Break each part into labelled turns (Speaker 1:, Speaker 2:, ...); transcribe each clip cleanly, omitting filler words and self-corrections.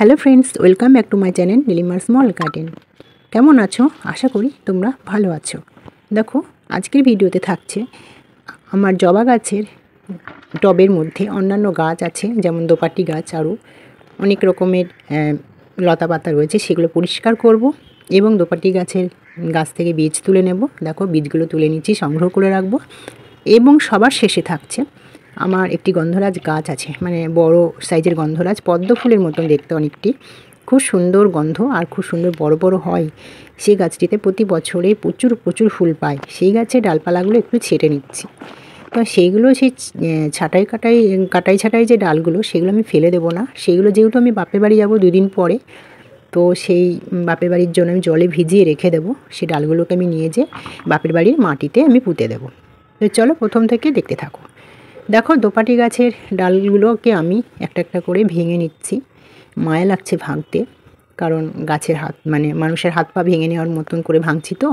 Speaker 1: Hello friends, welcome back to my channel নীলিমার small garden. কেমন আছো? আশা করি তোমরা ভালো আছো। দেখো, আজকের ভিডিওতে থাকছে আমার জবা গাছের টবের মধ্যে অন্যান্য গাছ আছে, যেমন দোপাটি গাছ, আরও অনেক রকমের লতা পাতা রয়েছে, সেগুলো পরিষ্কার করব এবং দোপাটি গাছ থেকে বীজ তুলে নেব। দেখো, বীজগুলো তুলে নিচ্ছি, সংগ্রহ করে রাখবো। এবং সবার শেষে থাকছে আমার একটি গন্ধরাজ গাছ আছে, মানে বড় সাইজের গন্ধরাজ, পদ্ম ফুলের মতন দেখতে অনেকটি, খুব সুন্দর গন্ধ আর খুব সুন্দর বড় বড় হয়। সেই গাছটিতে প্রতি বছরে প্রচুর প্রচুর ফুল পায়। সেই গাছের ডালপালাগুলো একটু ছেটে নিচ্ছি। তো সেইগুলো সেই কাটাই যে ডালগুলো, সেগুলো আমি ফেলে দেবো না। সেইগুলো যেহেতু আমি বাপের বাড়ি যাবো 2 দিন পরে, তো সেই বাপের বাড়ির জন্য আমি জলে ভিজিয়ে রেখে দেবো। সেই ডালগুলোকে আমি নিয়ে যেয়ে বাপের বাড়ির মাটিতে আমি পুঁতে দেবো। তো চলো প্রথম থেকে দেখতে থাকো। দেখো, দোপাটি গাছের ডালগুলোকে আমি একটা একটা করে ভেঙে নিচ্ছি। মায়া লাগছে ভাঙতে, কারণ গাছের হাত, মানে মানুষের হাত পা ভেঙে নেওয়ার মতন করে ভাঙছি, তো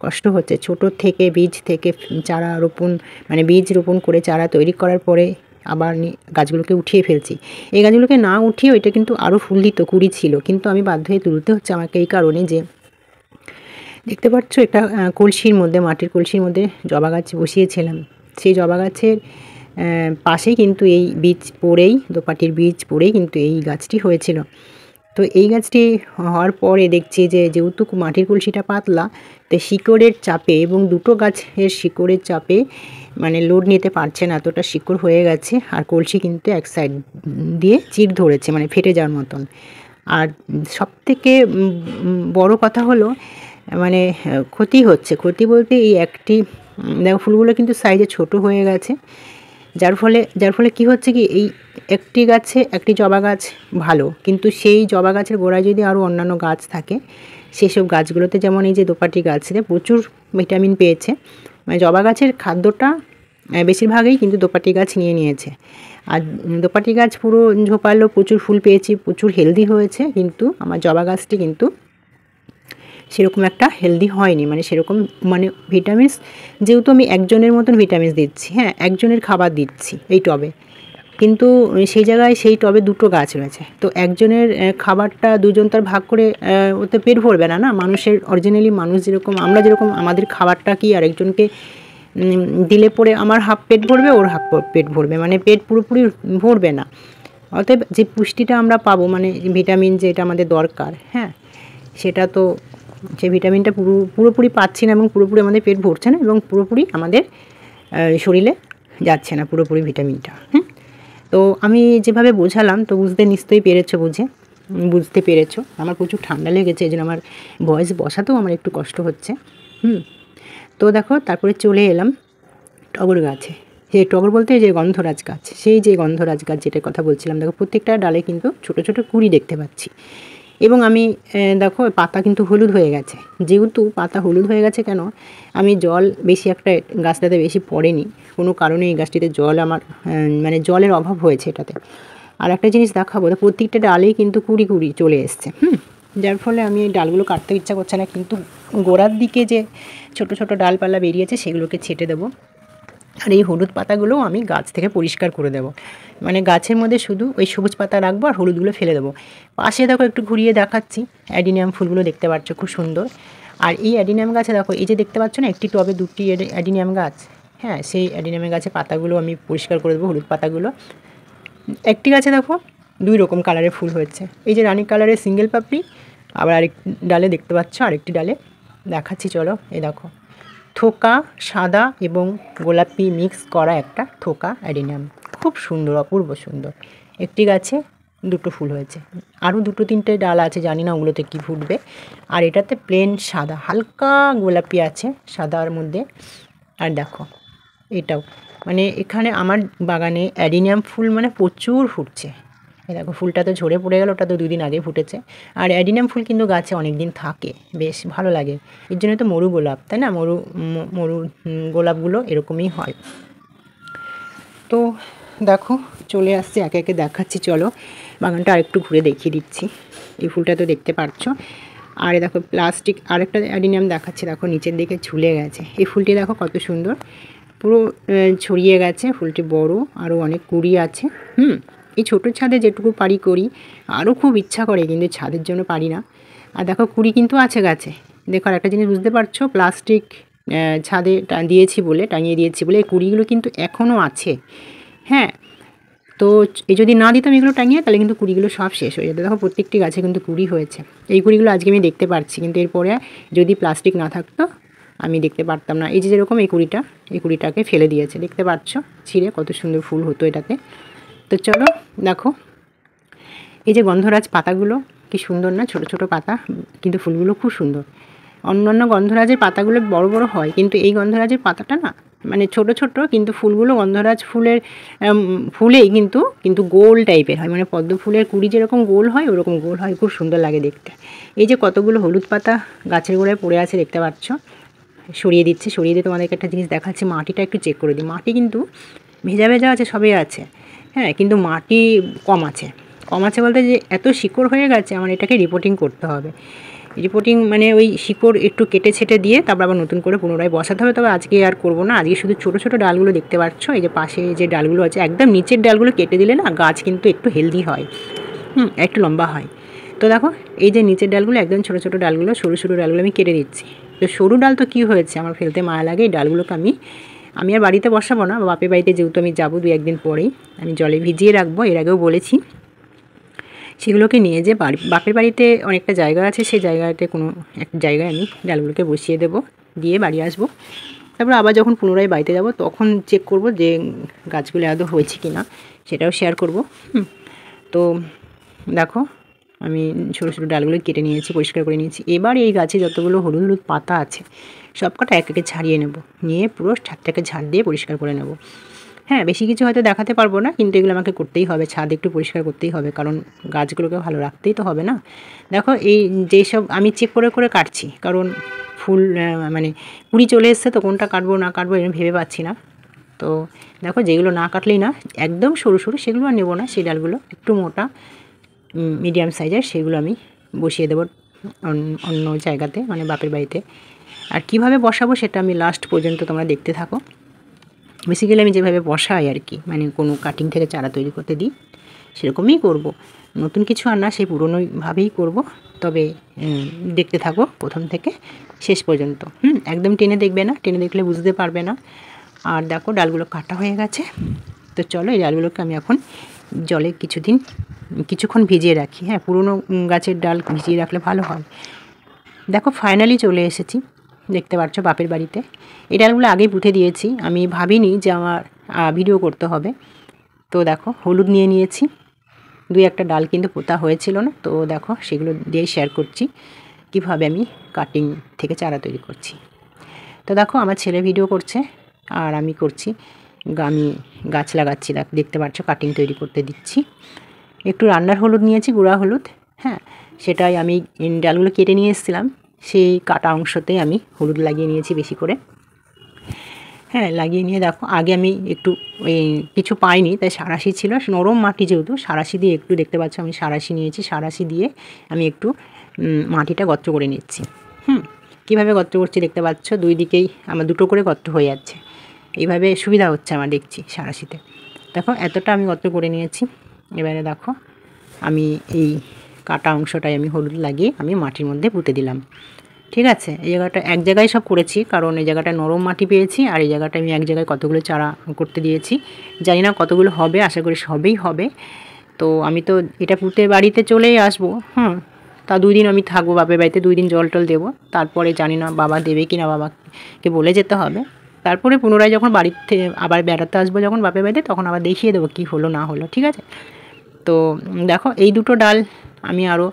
Speaker 1: কষ্ট হচ্ছে। ছোটো থেকে বীজ থেকে চারা রোপণ, মানে বীজ রোপণ করে চারা তৈরি করার পরে আবার গাছগুলোকে উঠিয়ে ফেলছি। এই গাছগুলোকে না উঠিয়ে ওইটা কিন্তু আরও ফুল দিত, কুড়ি ছিল, কিন্তু আমি বাধ্য হয়ে তুলতে হচ্ছে আমাকে এই কারণে যে, দেখতে পাচ্ছ একটা কলসির মধ্যে, মাটির কলসির মধ্যে জবা গাছ বসিয়েছিলাম। সেই জবা গাছের পাশেই কিন্তু এই বীজ পড়েই, দোপাটির বীজ পড়েই কিন্তু এই গাছটি হয়েছিল। তো এই গাছটি হওয়ার পরে দেখছি যে, যেহেতু মাটির কলসিটা পাতলা, তো শিকড়ের চাপে এবং দুটো গাছের শিকড়ের চাপে মানে লোড নিতে পারছে না, এতটা শিকড় হয়ে গেছে। আর কলসি কিন্তু এক সাইড দিয়ে চিড় ধরেছে, মানে ফেটে যাওয়ার মতন। আর সবথেকে বড় কথা হলো, মানে ক্ষতি হচ্ছে। ক্ষতি বলতে এই একটি, দেখো ফুলগুলো কিন্তু সাইজে ছোট হয়ে গেছে, যার ফলে কী হচ্ছে কি, এই একটি গাছে একটি জবা গাছ ভালো, কিন্তু সেই জবা গাছের গোড়ায় যদি আরও অন্যান্য গাছ থাকে, সেসব গাছগুলোতে, যেমন এই যে দোপাটি গাছে প্রচুর ভিটামিন পেয়েছে, মানে জবা গাছের খাদ্যটা বেশিরভাগই কিন্তু দোপাটি গাছ নিয়ে নিয়েছে। আর দোপাটি গাছ পুরো ঝোপালো, প্রচুর ফুল পেয়েছি, প্রচুর হেলদি হয়েছে, কিন্তু আমার জবা গাছটি কিন্তু সেরকম একটা হেলদি হয়নি, মানে সেরকম, মানে ভিটামিনস, যেহেতু আমি একজনের মতন ভিটামিনস দিচ্ছি, হ্যাঁ একজনের খাবার দিচ্ছি এই টবে, কিন্তু সেই জায়গায় সেই টবে দুটো গাছ রয়েছে, তো একজনের খাবারটা দুজন তার ভাগ করে ওতে পেট ভরবে না, না মানুষের অরিজিনালি মানুষ যেরকম, আমরা যেরকম আমাদের খাবারটা কি আরেকজনকে দিলে পরে আমার হাফ পেট ভরবে, ওর হাফ পেট ভরবে, মানে পেট পুরোপুরি ভরবে না। অতএব যে পুষ্টিটা আমরা পাবো, মানে ভিটামিন যেটা আমাদের দরকার, হ্যাঁ সেটা তো, সেই ভিটামিনটা পুরোপুরি পাচ্ছি না, এবং পুরোপুরি আমাদের পেট ভরছে না, এবং পুরোপুরি আমাদের শরীরে যাচ্ছে না পুরোপুরি ভিটামিনটা। তো আমি যেভাবে বোঝালাম, তো নিশ্চয়ই বুঝতে পেরেছো। আমার প্রচুর ঠান্ডা লেগেছে, এই জন্য আমার ভয়েস বসাতেও আমার একটু কষ্ট হচ্ছে। তো দেখো, তারপরে চলে এলাম টগর গাছে। সেই টগর বলতে যে গন্ধরাজ গাছ, সেই যে গন্ধরাজ গাছ যেটার কথা বলছিলাম, দেখো প্রত্যেকটা ডালে কিন্তু ছোটো ছোটো কুঁড়ি দেখতে পাচ্ছি। এবং আমি দেখো পাতা কিন্তু হলুদ হয়ে গেছে। যেহেতু পাতা হলুদ হয়ে গেছে, কেন, আমি জল বেশি একটা গাছটাতে বেশি পড়েনি, কোনো কারণে এই গাছটিতে জল আমার মানে জলের অভাব হয়েছে এটাতে। আর একটা জিনিস দেখাবো, প্রত্যেকটা ডালেই কিন্তু কুড়ি কুড়ি চলে এসছে, যার ফলে আমি এই ডালগুলো কাটতে ইচ্ছা করছে না, কিন্তু গোড়ার দিকে যে ছোট ছোট ডালপালা বেরিয়েছে সেগুলোকে ছেটে দেবো। আর এই হলুদ পাতাগুলোও আমি গাছ থেকে পরিষ্কার করে দেবো, মানে গাছের মধ্যে শুধু ওই সবুজ পাতা রাখবো আর হলুদগুলো ফেলে দেবো। পাশে দেখো একটু ঘুরিয়ে দেখাচ্ছি, অ্যাডিনিয়াম ফুলগুলো দেখতে পাচ্ছ, খুব সুন্দর। আর এই অ্যাডিনিয়াম গাছে দেখো, এই যে দেখতে পাচ্ছ না, একটি টবে দুটি অ্যাডিনিয়াম গাছ, হ্যাঁ সেই অ্যাডিনিয়ামের গাছে পাতাগুলো আমি পরিষ্কার করে দেবো, হলুদ পাতাগুলো। একটি গাছে দেখো 2 রকম কালারের ফুল হয়েছে, এই যে রানী কালারের সিঙ্গেল পাপড়ি, আবার আরেক ডালে দেখতে পাচ্ছ, আরেকটি ডালে দেখাচ্ছি, চলো। এই দেখো, থোকা সাদা এবং গোলাপি মিক্স করা একটা থোকা অ্যাডিনিয়াম, খুব সুন্দর, অপূর্ব সুন্দর। একটি গাছে 2টো ফুল হয়েছে, আরও 2-3টে ডাল আছে, জানি না ওগুলোতে কী ফুটবে। আর এটাতে প্লেন সাদা, হালকা গোলাপি আছে সাদার মধ্যে। আর দেখো এটাও, মানে এখানে আমার বাগানে অ্যাডিনিয়াম ফুল মানে প্রচুর ফুটছে। এই দেখো, ফুলটা তো ঝরে পড়ে গেল, ওটা তো 2 দিন আগে ফুটেছে। আর অ্যাডিনিয়াম ফুল কিন্তু গাছে অনেক দিন থাকে, বেশ ভালো লাগে। এর জন্য তো মরু গোলাপ, তাই না, মরু গোলাপগুলো এরকমই হয়। তো দেখো, চলে আসছে, একে একে দেখাচ্ছি, চলো বাগানটা আরেকটু ঘুরে দেখিয়ে দিচ্ছি। এই ফুলটা তো দেখতে পাচ্ছ। আর দেখো প্লাস্টিক আরেকটা অ্যাডিনিয়াম দেখাচ্ছি, দেখো নিচের দিকে ঝুলে গেছে। এই ফুলটি দেখো কত সুন্দর, পুরো ছড়িয়ে গেছে, ফুলটি বড়, আরও অনেক কুঁড়ি আছে। এই ছোটো ছাদে যেটুকু পারি করি, আরও খুব ইচ্ছা করে কিন্তু ছাদের জন্য পারি না। আর দেখো কুড়ি কিন্তু আছে গাছে। দেখো আর একটা জিনিস বুঝতে পারছো, প্লাস্টিক ছাদে দিয়েছি বলে, টাঙিয়ে দিয়েছি বলে এই কুড়িগুলো কিন্তু এখনও আছে। হ্যাঁ, তো এই যদি না দিতাম এগুলো টাঙিয়ে, তাহলে কিন্তু কুড়িগুলো সব শেষ হয়ে যেত। দেখো প্রত্যেকটি গাছে কিন্তু কুড়ি হয়েছে। এই কুড়িগুলো আজকে আমি দেখতে পাচ্ছি, কিন্তু এরপরে যদি প্লাস্টিক না থাকতো আমি দেখতে পারতাম না। এই যে যেরকম এই কুড়িটাকে ফেলে দিয়েছে, দেখতে পাচ্ছ ছিঁড়ে কত সুন্দর ফুল হতো এটাতে। তো চলো দেখো, এই যে গন্ধরাজ পাতাগুলো কি সুন্দর না, ছোট ছোট পাতা, কিন্তু ফুলগুলো খুব সুন্দর। অন্যান্য গন্ধরাজের পাতাগুলো বড় বড় হয়, কিন্তু এই গন্ধরাজের পাতাটা না মানে ছোট ছোট, কিন্তু ফুলগুলো গন্ধরাজ ফুলেই কিন্তু গোল টাইপের হয়, মানে পদ্ম ফুলের কুড়ি যেরকম গোল হয় ওরকম গোল হয়, খুব সুন্দর লাগে দেখতে। এই যে কতগুলো হলুদ পাতা গাছের গোড়ায় পড়ে আছে দেখতে পাচ্ছ, সরিয়ে দিয়ে তোমাদেরকে একটা জিনিস দেখাচ্ছি। মাটিটা একটু চেক করে দিই। মাটি কিন্তু ভেজা ভেজা আছে, সবই আছে, হ্যাঁ, কিন্তু মাটি কম আছে বলতে যে এত শিকড় হয়ে গেছে, আমার এটাকে রিপোর্টিং করতে হবে। রিপোর্টিং মানে ওই শিকড় একটু কেটে ছেটে দিয়ে তারপর আবার নতুন করে পুনরায় বসাতে হবে। তবে আজকে আর করব না, আজকে শুধু ছোটো ছোটো ডালগুলো দেখতে পাচ্ছ, এই যে পাশে যে ডালগুলো আছে একদম নিচের ডালগুলো কেটে দিলে না গাছ কিন্তু একটু হেলদি হয়, একটু লম্বা হয়। তো দেখো এই যে নিচের ডালগুলো একদম ছোটো ছোটো ডালগুলো, সরু সরু ডালগুলো আমি কেটে দিচ্ছি। তো সরু ডাল তো কী হয়েছে, আমার ফেলতে মায়া লাগে। এই ডালগুলোকে আমি আর বাড়িতে বসাবো না, বাপের বাড়িতে যেহেতু আমি যাবো 2-1 দিন পরেই, আমি জলে ভিজিয়ে রাখবো, এর আগেও বলেছি। সেগুলোকে নিয়ে যে বাপের বাড়িতে অনেকটা জায়গা আছে, সেই জায়গাতে কোনো এক জায়গায় আমি ডালগুলোকে বসিয়ে দেবো, দিয়ে বাড়ি আসবো। তারপর আবার যখন পুনরায় বাড়িতে যাব তখন চেক করব যে গাছগুলো আদৌ হয়েছে কি না, সেটাও শেয়ার করব। তো দেখো আমি ছোটো ছোটো ডালগুলো কেটে নিয়েছি, পরিষ্কার করে নিয়েছি। এবার এই গাছে যতগুলো হলুদ হলুদ পাতা আছে সব কটা এক একে ছাড়িয়ে নেব, নিয়ে পুরো ছাদটাকে ঝাড় দিয়ে পরিষ্কার করে নেব। হ্যাঁ, বেশি কিছু হয়তো দেখাতে পারবো না, কিন্তু এগুলো আমাকে করতেই হবে, ছাদ একটু পরিষ্কার করতেই হবে, কারণ গাছগুলোকে ভালো রাখতেই তো হবে না। দেখো এই যেসব আমি চেক করে করে কাটছি, কারণ ফুল মানে কুড়ি চলে এসছে, তো কোনটা কাটবো না কাটবো এরকম ভেবে পাচ্ছি না। তো দেখো যেগুলো না কাটলেই না, একদম সরু সরু সেগুলো আর নেবো না, সেই ডালগুলো একটু মোটা মিডিয়াম সাইজের সেগুলো আমি বসিয়ে দেবো অন্য জায়গাতে, মানে বাপের বাড়িতে। আর কিভাবে বসাবো সেটা আমি লাস্ট পর্যন্ত তোমরা দেখতে থাকো। বেসিক্যালি আমি যেভাবে বসাই আর কি, মানে কোনো কাটিং থেকে চারা তৈরি করতে দিই সেরকমই করব, নতুন কিছু আর না, সেই পুরনোভাবেই করব। তবে দেখতে থাকো প্রথম থেকে শেষ পর্যন্ত, একদম টেনে দেখবে না, টেনে দেখলে বুঝতে পারবে না। আর দেখো ডালগুলো কাটা হয়ে গেছে। তো চলো এই ডালগুলোকে আমি এখন জলে কিছুক্ষণ ভিজিয়ে রাখি। হ্যাঁ, পুরনো গাছের ডাল ভিজিয়ে রাখলে ভালো হয়। দেখো ফাইনালি চলে এসেছি, দেখতে পাচ্ছ বাপের বাড়িতে। এই ডালগুলো আগেই পুঁতে দিয়েছি, আমি ভাবিনি যে আমার ভিডিও করতে হবে। তো দেখো হলুদ নিয়ে নিয়েছি, 2-1টা ডাল কিন্তু পোতা হয়েছিল না, তো দেখো সেগুলো দিয়েই শেয়ার করছি কিভাবে আমি কাটিং থেকে চারা তৈরি করছি। তো দেখো আমার ছেলে ভিডিও করছে আর আমি করছি, আমি গাছ লাগাচ্ছি, দেখতে পাচ্ছ কাটিং তৈরি করতে দিচ্ছি। একটু রান্নার হলুদ নিয়েছি, গুঁড়া হলুদ, হ্যাঁ, সেটাই আমি ডালগুলো কেটে নিয়ে এসেছিলাম, সেই কাটা অংশতেই আমি হলুদ লাগিয়ে নিয়েছি বেশি করে। হ্যাঁ, লাগিয়ে নিয়ে দেখো আগে আমি একটু কিছু পাইনি, তাই সাঁড়াশি ছিল, নরম মাটি যেহেতু, সাঁড়াশি দিয়ে একটু, দেখতে পাচ্ছ আমি সাঁড়াশি নিয়েছি, সাঁড়াশি দিয়ে আমি একটু মাটিটা গর্ত করে নিচ্ছি। কীভাবে গর্ত করছি দেখতে পাচ্ছ, দুই দিকেই আমার দুটো করে গর্ত হয়ে যাচ্ছে, এইভাবে সুবিধা হচ্ছে আমার দেখছি সাঁড়াশিতে। দেখো এতটা আমি গর্ত করে নিয়েছি। এবারে দেখো আমি এই কাটা অংশটাই আমি হলুদ লাগিয়ে আমি মাটির মধ্যে পুঁতে দিলাম। ঠিক আছে, এই জায়গাটা এক জায়গায় সব করেছি, কারণ এই জায়গাটা নরম মাটি পেয়েছি, আর এই জায়গাটা আমি এক জায়গায় কতগুলো চারা করতে দিয়েছি, জানি না কতগুলো হবে, আশা করি সবেই হবে। তো আমি তো এটা পুঁতে বাড়িতে চলেই আসবো, তা 2 দিন আমি থাকবো বাপের বাড়িতে, 2 দিন জল টল দেবো, তারপরে জানি না বাবা দেবে কি না, বাবাকে বলে যেতে হবে। তারপরে পুনরায় যখন বাড়িতে আবার বেড়াতে আসবো যখন বাপের বাড়িতে, তখন আবার দেখিয়ে দেবো কী হলো না হলো, ঠিক আছে। তো দেখো এই দুটো ডাল আমি আরও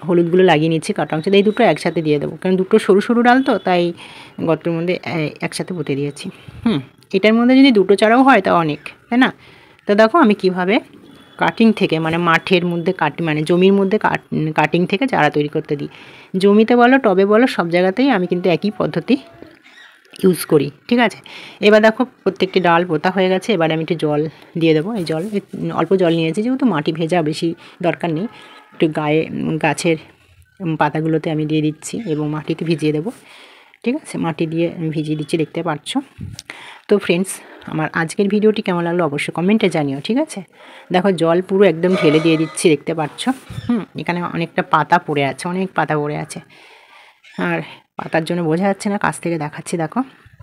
Speaker 1: হলুদগুলো লাগিয়ে নিচ্ছি কাটা অংশে, এই দুটো একসাথে দিয়ে দেবো, কারণ দুটো সরু সরু ডাল তো, তাই গর্তের মধ্যে একসাথে পুঁতে দিয়েছি। এটার মধ্যে যদি দুটো চারাও হয় তা অনেক, তাই না। তো দেখো আমি কিভাবে কাটিং থেকে, মানে মাঠের মধ্যে মানে জমির মধ্যে কাটিং থেকে চারা তৈরি করতে দিই, জমিতে বলো টবে বলো সব জায়গাতেই আমি কিন্তু একই পদ্ধতি ইউজ করি, ঠিক আছে। এবার দেখো প্রত্যেকটি ডাল পোতা হয়ে গেছে, এবার আমি একটু জল দিয়ে দেবো। এই জল অল্প জল নিয়েছি, যেহেতু মাটি ভেজা, বেশি দরকার নেই, একটু গায়ে গাছের পাতাগুলোতে আমি দিয়ে দিচ্ছি এবং মাটিতে ভিজিয়ে দেবো, ঠিক আছে। মাটি দিয়ে ভিজিয়ে দিচ্ছি, দেখতে পাচ্ছ। তো ফ্রেন্ডস আমার আজকের ভিডিওটি কেমন লাগলো অবশ্যই কমেন্টে জানিও, ঠিক আছে। দেখো জল পুরো একদম ঢেলে দিয়ে দিচ্ছি, দেখতে পাচ্ছ। এখানে অনেকটা পাতা পড়ে আছে, অনেক পাতা পড়ে আছে, আর পাতার জন্য বোঝা যাচ্ছে না, কাছ থেকে দেখাচ্ছি দেখো।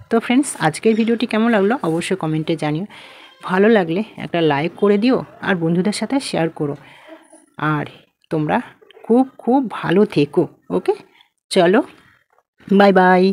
Speaker 1: তো ফ্রেন্ডস, আজকের ভিডিওটি কেমন লাগলো অবশ্যই কমেন্টে জানিও। ভালো লাগলে একটা লাইক করে দিও আর বন্ধুদের সাথে শেয়ার করো। আর তোমরা খুব খুব ভালো থেকো। ওকে, চলো, বাই বাই।